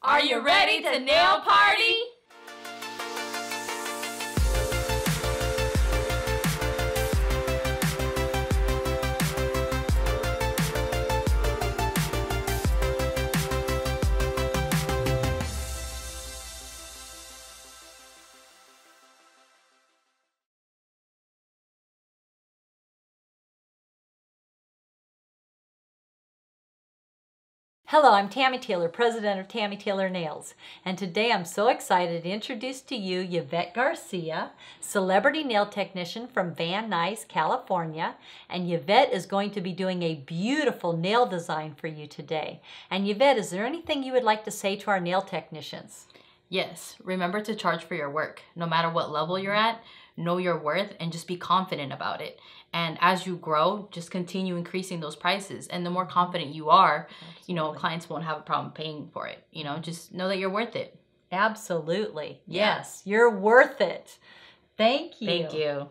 Are you ready to nail party? Hello, I'm Tammy Taylor, president of Tammy Taylor Nails, and today I'm so excited to introduce to you Yvett Garcia, celebrity nail technician from Van Nuys, California, and Yvett is going to be doing a beautiful nail design for you today. And Yvett, is there anything you would like to say to our nail technicians? Yes, remember to charge for your work. No matter what level you're at, know your worth and just be confident about it. And as you grow, just continue increasing those prices. And the more confident you are, Absolutely. Clients won't have a problem paying for it. Just know that you're worth it. Absolutely. Yeah. Yes, you're worth it. Thank you. Thank you.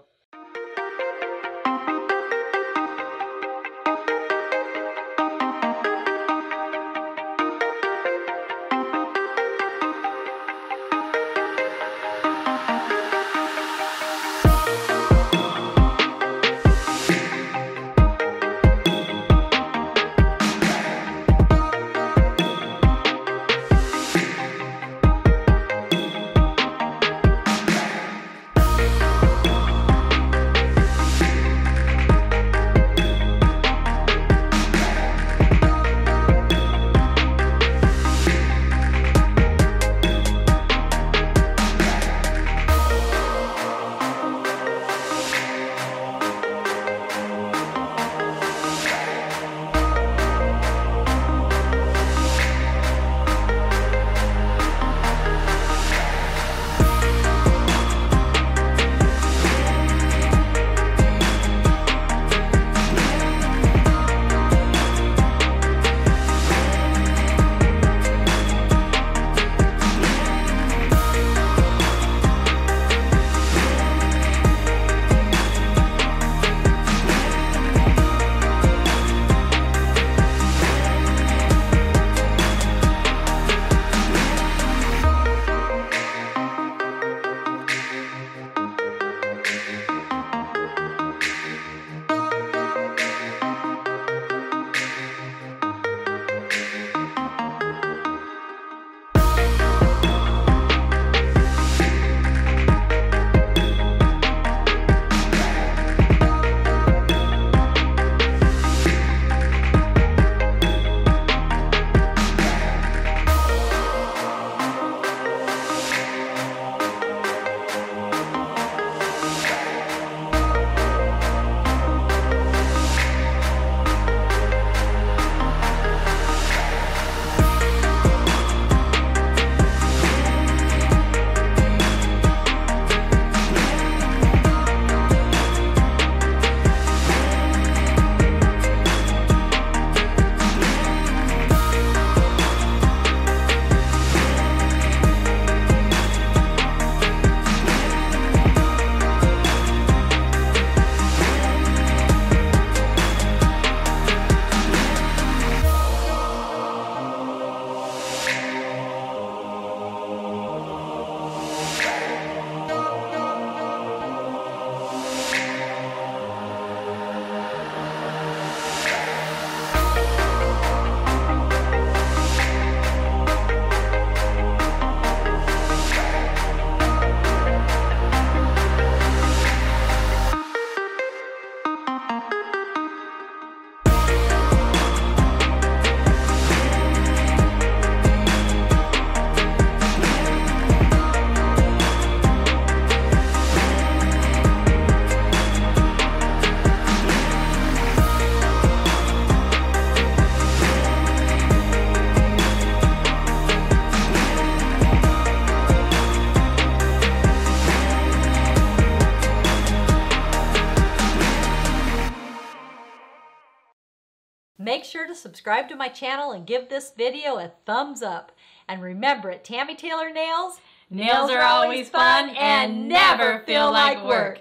Make sure to subscribe to my channel and give this video a thumbs up. And remember, at Tammy Taylor Nails, Nails are always fun and never feel like work.